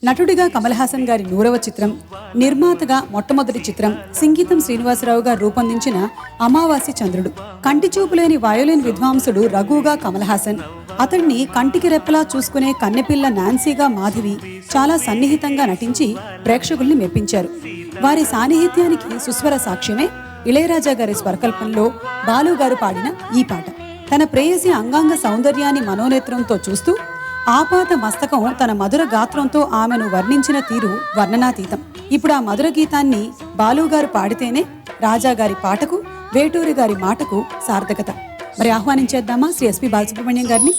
నటుడిగా కమల్ హాసన్ గారి 100వ చిత్రం, నిర్మాతగా మొట్టమొదటి చిత్రం సింగీతం శ్రీనివాసరావు గారు రూపొందించిన అమావాస్య చంద్రుడు. కంటి చూపులేని వయోలిన్ విద్వాంసుడు రఘుగా కమల్ హాసన్, అతడిని కంటికి రెప్పలా చూసుకునే కన్నెపిల్ల నాన్సీగా మాధవి చాలా సన్నిహితంగా నటించి ప్రేక్షకుల్ని మెప్పించారు. వారి సాన్నిహిత్యానికి సుస్వర సాక్ష్యమే ఇళయరాజా గారి స్వరకల్పంలో బాలు గారు పాడిన ఈ పాట. తన ప్రేయసి అంగాంగ సౌందర్యాన్ని మనోనేత్రంతో చూస్తూ ఆపాత మస్తకం తన మధుర గాత్రంతో ఆమెను వర్ణించిన తీరు వర్ణనాతీతం. ఇప్పుడు ఆ మధుర గీతాన్ని బాలుగారు పాడితేనే రాజా గారి పాటకు, వేటూరి గారి మాటకు సార్థకత. మరి ఆహ్వానించేద్దామా శ్రీ ఎస్పి బాలసుబ్రహ్మణ్యం గారిని?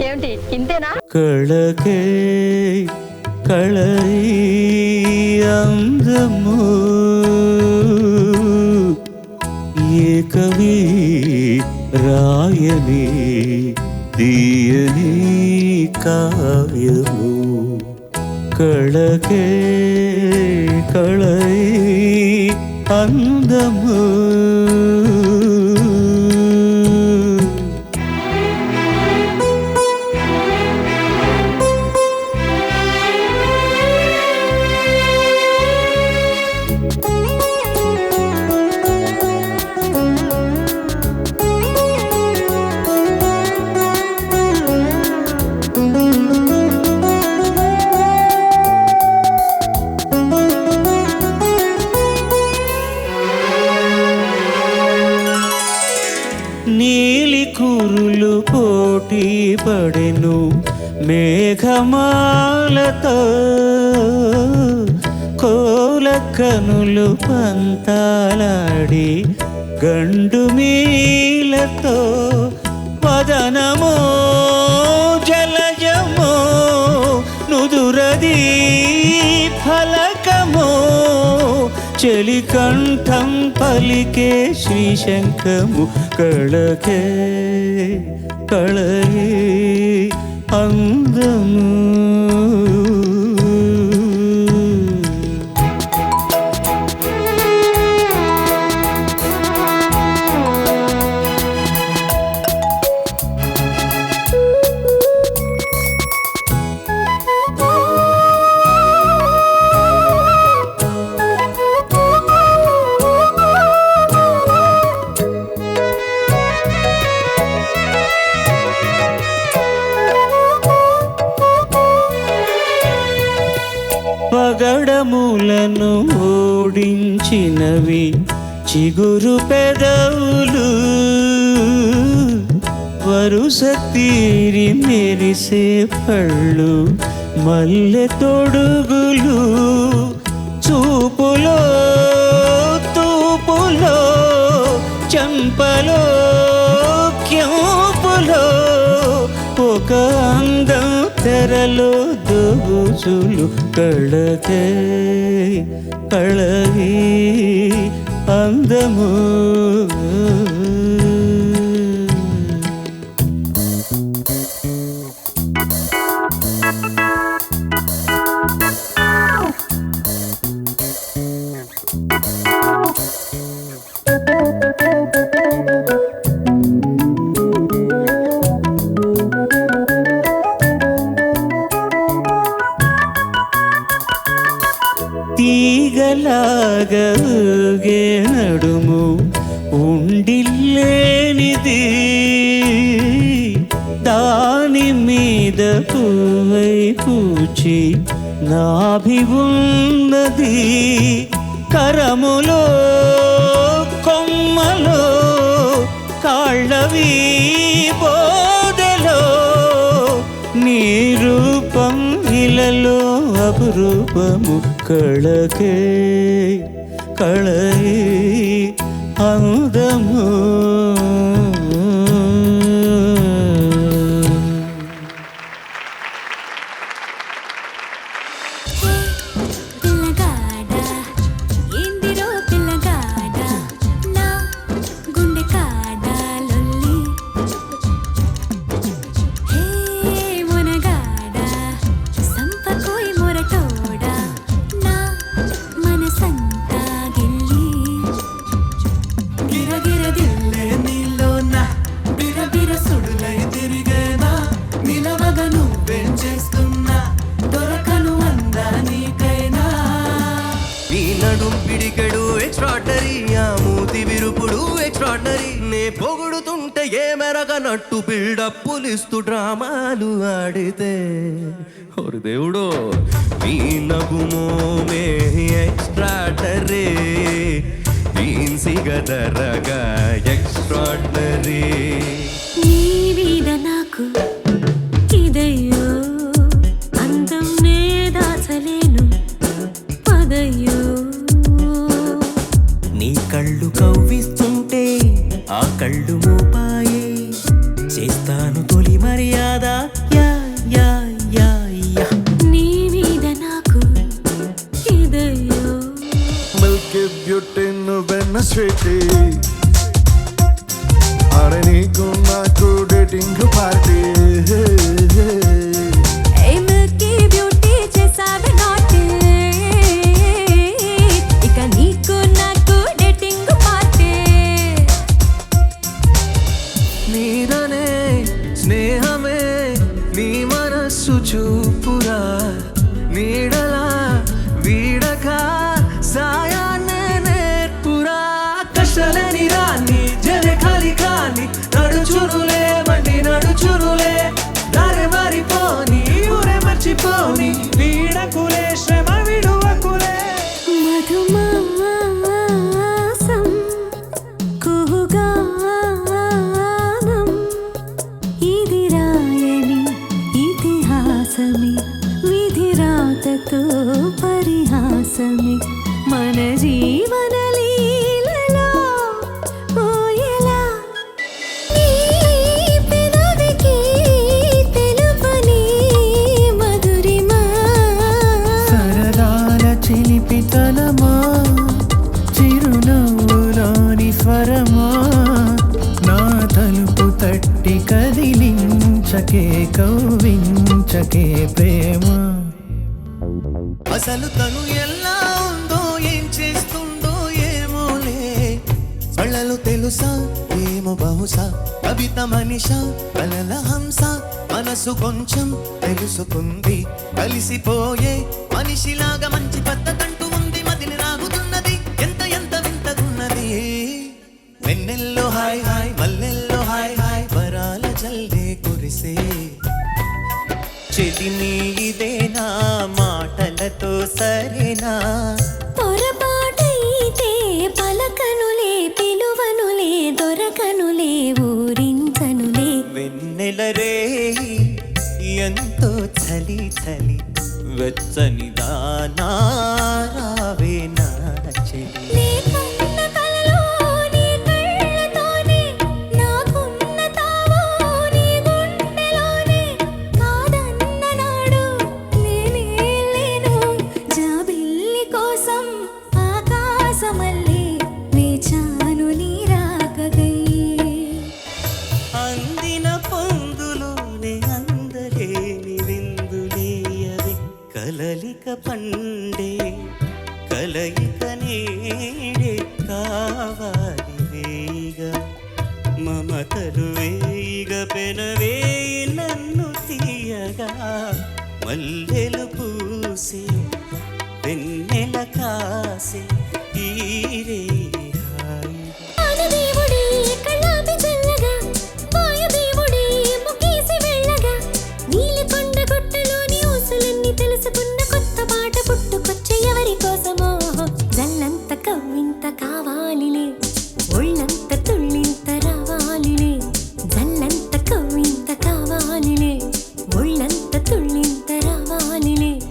ఏమిటి ఇంతేనా? కళకే కళై అందము ఏ కవి రాయని తీయని కావ్యము. కళకే కళై అందము నీలి కురులు పోటీ పడెను మేఘమాలతో, కోలకనులు పంతాలాడి గండు మీలతో, వదనమో జలజమో నుదురది ఫలకమో, చలికంఠం పలికే శ్రీశంఖము. కళకే కళయే అందము పగడములను ఓడించినవి చిగురు పెదవులు, వరుస తీరి మెరిసే పళ్ళు మల్లె తొడుగులు, చూపులో తూపులో చంపలో క్యూపులో ఒక అందం తెరలో దోచులు. కళకే కళవి అందము తీగలాగా ఊగే నడుము ఉండిల్లేనిది, దాని మీద పువ్వై పూచి నాభి ఉన్నది, కరములో కొమ్మలో కాళ్ళవి బోదెలో, నీ రూపం ఇలలో అపురూపము. కళకే కళై అందము పిల్లగాడా ఏంది నడుం పిడికెడు ఎక్స్ట్రాడనరీ ఆ మూతి విరుపుడు ఎక్స్ట్రాడనరీ నే పొగుడుతుంటే ఏ మెరగనట్టు బిల్డప్పులిస్తూ డ్రామాలు ఆడితే ఓరి దేవుడో నీ నగుమోమే ఎక్స్ట్రాడనరీ సిగదరగా ఎక్స్ట్రాడనరీ నీ మీద నాకు ఇదయ్యో అందం నే దాచలేను పదయ్యో నీ కళ్ళు కవ్విస్తుంటే ఆ కళ్ళు మోపాయే చేస్తాను తొలి మర్యాద యా యా యా యా నీ మీద నాకు ఇదయ్యో మిల్కీ బ్యూటీ నువ్వెన్న స్వీటీ అరే నీకు నాకు డేటింగ్ పార్టీ ఏ మిల్కీ బ్యూటీ చేసావే నాటి ఇక నీకు నాకు డేటింగ్ పార్టీ నీదనే స్నేహమే నీ మనస్సు చూపురా నీడలా వీడక సాయాన్నే నేర్పురా కష్టలేని రాని జరే ఖాళీ కాని నడుచురులే మండి నడుచురులే దారి మారిపోని ఊరే మర్చిపోని వీడకులే శ్రమ విడువకులే మధుమాసం కుహుగానం ఇది రాయని ఇతిహాసమే విధిరాతతో పరిహాసమే మన జీవన లీలలో పోయేలా నీ పెదవికి తెలుపని మధురిమా సరదాల చిలిపితనమా చిరునవ్వులోని స్వరమా నా తలుపు తట్టి కదిలించకే కవ్వించకే ప్రేమ అసలు తను ఎలా ఉందో ఏం చేస్తుందో ఏమోలే కళ్ళలు తెలుసా ఏమో బహుశా కవిత మనిషా కలల హంస మనసు కొంచెం తెలుసుకుంది కలిసిపోయే మనిషిలాగా మంచి పద్ధతంటూ ఉంది మదిని రాగుతున్నది ఎంత ఎంత వింతగున్నది వెన్నెల్లో హాయ్ హాయ్ మల్లెల్లో హాయ్ హాయ్ వరాల జల్దే కురిసే చెలిని ఇదేనా మాటలతో సరేనా పొరపాటైతే పలకనులే పిలువనులే దొరకనులే ఊరించనులే వెన్నెల రే ఎంతో చలి చలి వెచ్చని దానారావే నా చెలి నీకున్న కలలో నీ కళ్ళతోనే నాకున్న తావో నీ గుండెలోనే కాదన్న నాడు నేనే లేను జాబిల్లి కోసం ఆకాశమల్లే వేచాను నీ రాకగై అందిన పొందులోనే అందలేని విందులేయవే కలలిక పండే కలయిక నీడే కావాలి వేయిగా మమతలు వేయిగా పెనవేయి నన్ను తీయగా మల్లెలు పూసే వెన్నెల కాసే ఈరే ఆనదేవుడే కళ్ళాపి చల్లగా వాయుదేవుడే ముఖేసి వెళ్ళగా నీలికొండ గుట్టలోని ఊసులన్నీ తెలుసుకున్న కొత్త పాట పుట్టుకొచ్చే ఎవరి కోసమో జల్లంత కవ్వింత